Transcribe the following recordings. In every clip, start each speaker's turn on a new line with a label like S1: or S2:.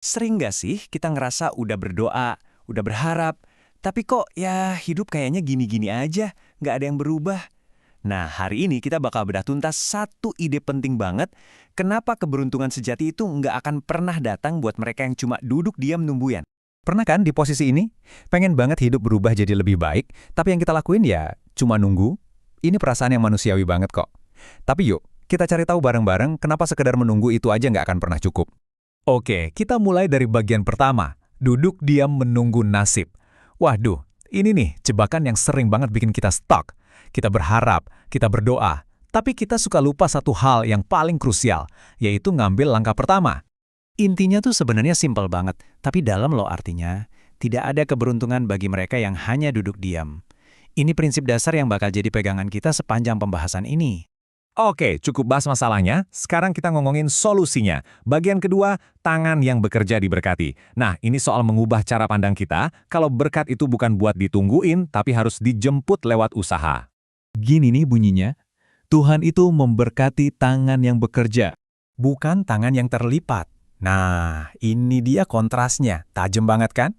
S1: Sering nggak sih kita ngerasa udah berdoa, udah berharap, tapi kok ya hidup kayaknya gini-gini aja, nggak ada yang berubah. Nah, hari ini kita bakal bedah tuntas satu ide penting banget, kenapa keberuntungan sejati itu nggak akan pernah datang buat mereka yang cuma duduk diam nungguin.
S2: Pernah kan di posisi ini? Pengen banget hidup berubah jadi lebih baik, tapi yang kita lakuin ya cuma nunggu. Ini perasaan yang manusiawi banget kok. Tapi yuk, kita cari tahu bareng-bareng kenapa sekedar menunggu itu aja nggak akan pernah cukup. Oke, kita mulai dari bagian pertama. Duduk diam menunggu nasib. Waduh, ini nih jebakan yang sering banget bikin kita stuck. Kita berharap, kita berdoa, tapi kita suka lupa satu hal yang paling krusial, yaitu ngambil langkah pertama.
S1: Intinya tuh sebenarnya simpel banget, tapi dalam loh artinya, tidak ada keberuntungan bagi mereka yang hanya duduk diam. Ini prinsip dasar yang bakal jadi pegangan kita sepanjang pembahasan ini.
S2: Oke, cukup bahas masalahnya. Sekarang kita ngomongin solusinya. Bagian kedua, tangan yang bekerja diberkati. Nah, ini soal mengubah cara pandang kita, kalau berkat itu bukan buat ditungguin, tapi harus dijemput lewat usaha. Gini nih bunyinya, Tuhan itu memberkati tangan yang bekerja.
S1: Bukan tangan yang terlipat. Nah, ini dia kontrasnya. Tajam banget kan?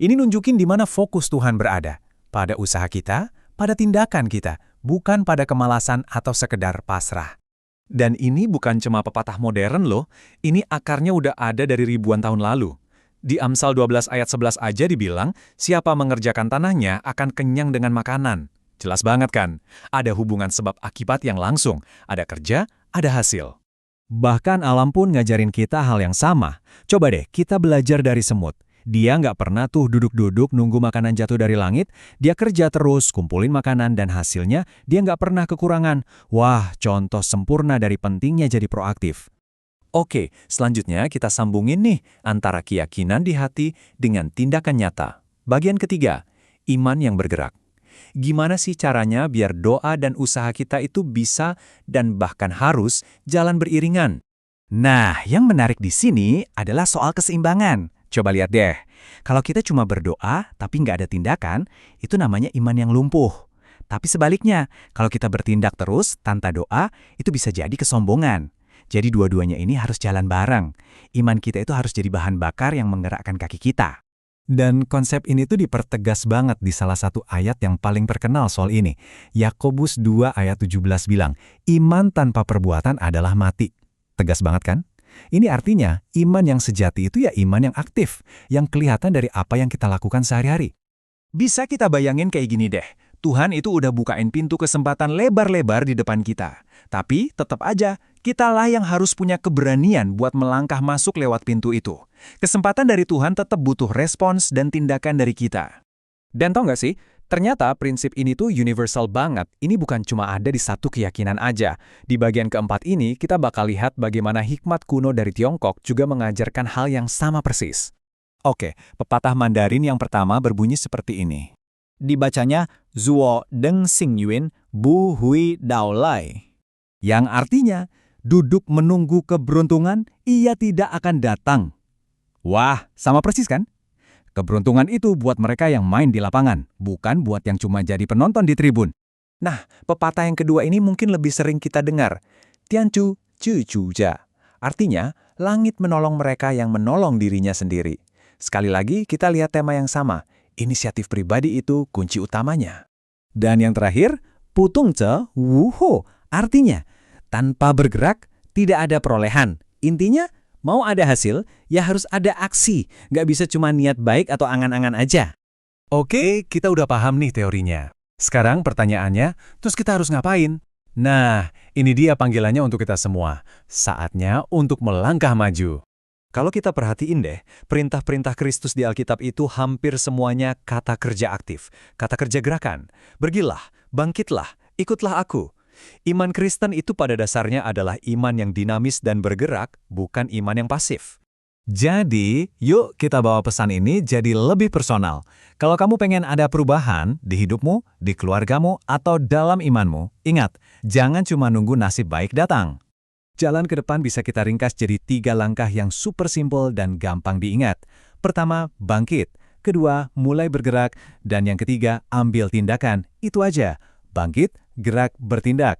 S1: Ini nunjukin di mana fokus Tuhan berada. Pada usaha kita, pada tindakan kita, bukan pada kemalasan atau sekedar pasrah. Dan ini bukan cuma pepatah modern loh, ini akarnya udah ada dari ribuan tahun lalu. Di Amsal 12 ayat 11 aja dibilang, siapa mengerjakan tanahnya akan kenyang dengan makanan. Jelas banget kan? Ada hubungan sebab akibat yang langsung, ada kerja, ada hasil.
S2: Bahkan alam pun ngajarin kita hal yang sama. Coba deh, kita belajar dari semut. Dia nggak pernah tuh duduk-duduk nunggu makanan jatuh dari langit, dia kerja terus, kumpulin makanan, dan hasilnya dia nggak pernah kekurangan. Wah, contoh sempurna dari pentingnya jadi proaktif.
S1: Oke, selanjutnya kita sambungin nih antara keyakinan di hati dengan tindakan nyata. Bagian ketiga, iman yang bergerak. Gimana sih caranya biar doa dan usaha kita itu bisa dan bahkan harus jalan beriringan? Nah, yang menarik di sini adalah soal keseimbangan. Coba lihat deh, kalau kita cuma berdoa tapi nggak ada tindakan, itu namanya iman yang lumpuh. Tapi sebaliknya, kalau kita bertindak terus tanpa doa, itu bisa jadi kesombongan. Jadi dua-duanya ini harus jalan bareng. Iman kita itu harus jadi bahan bakar yang menggerakkan kaki kita.
S2: Dan konsep ini tuh dipertegas banget di salah satu ayat yang paling terkenal soal ini. Yakobus 2 ayat 17 bilang, iman tanpa perbuatan adalah mati. Tegas banget kan? Ini artinya, iman yang sejati itu ya iman yang aktif, yang kelihatan dari apa yang kita lakukan sehari-hari.
S1: Bisa kita bayangin kayak gini deh, Tuhan itu udah bukain pintu kesempatan lebar-lebar di depan kita. Tapi tetap aja, kitalah yang harus punya keberanian buat melangkah masuk lewat pintu itu. Kesempatan dari Tuhan tetap butuh respons dan tindakan dari kita. Dan tau nggak sih, ternyata prinsip ini tuh universal banget. Ini bukan cuma ada di satu keyakinan aja. Di bagian keempat ini, kita bakal lihat bagaimana hikmat kuno dari Tiongkok juga mengajarkan hal yang sama persis.
S2: Oke, pepatah Mandarin yang pertama berbunyi seperti ini. Dibacanya Zuo Deng Xing Yuan Bu Hui Dao Lai. Yang artinya, duduk menunggu keberuntungan, ia tidak akan datang. Wah, sama persis kan? Keberuntungan itu buat mereka yang main di lapangan, bukan buat yang cuma jadi penonton di tribun.
S1: Nah, pepatah yang kedua ini mungkin lebih sering kita dengar. Tianchu, Chu Chu Ja. Artinya, langit menolong mereka yang menolong dirinya sendiri. Sekali lagi, kita lihat tema yang sama. Inisiatif pribadi itu kunci utamanya.
S2: Dan yang terakhir, Putung Ce Wu Ho. Artinya, tanpa bergerak, tidak ada perolehan. Intinya, mau ada hasil, ya harus ada aksi. Nggak bisa cuma niat baik atau angan-angan aja.
S1: Oke, kita udah paham nih teorinya. Sekarang pertanyaannya, terus kita harus ngapain? Nah, ini dia panggilannya untuk kita semua. Saatnya untuk melangkah maju. Kalau kita perhatiin deh, perintah-perintah Kristus di Alkitab itu hampir semuanya kata kerja aktif, kata kerja gerakan. Pergilah, bangkitlah, ikutlah aku. Iman Kristen itu pada dasarnya adalah iman yang dinamis dan bergerak, bukan iman yang pasif.
S2: Jadi, yuk kita bawa pesan ini jadi lebih personal. Kalau kamu pengen ada perubahan di hidupmu, di keluargamu, atau dalam imanmu, ingat, jangan cuma nunggu nasib baik datang.
S1: Jalan ke depan bisa kita ringkas jadi 3 langkah yang super simpel dan gampang diingat. Pertama, bangkit. Kedua, mulai bergerak. Dan yang ketiga, ambil tindakan. Itu aja. Bangkit, gerak, bertindak.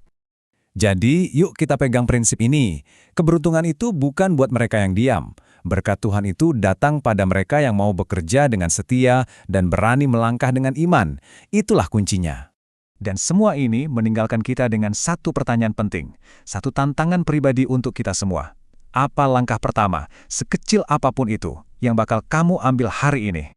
S2: Jadi, yuk kita pegang prinsip ini. Keberuntungan itu bukan buat mereka yang diam.
S1: Berkat Tuhan itu datang pada mereka yang mau bekerja dengan setia dan berani melangkah dengan iman. Itulah kuncinya. Dan semua ini meninggalkan kita dengan satu pertanyaan penting, satu tantangan pribadi untuk kita semua. Apa langkah pertama, sekecil apapun itu, yang bakal kamu ambil hari ini?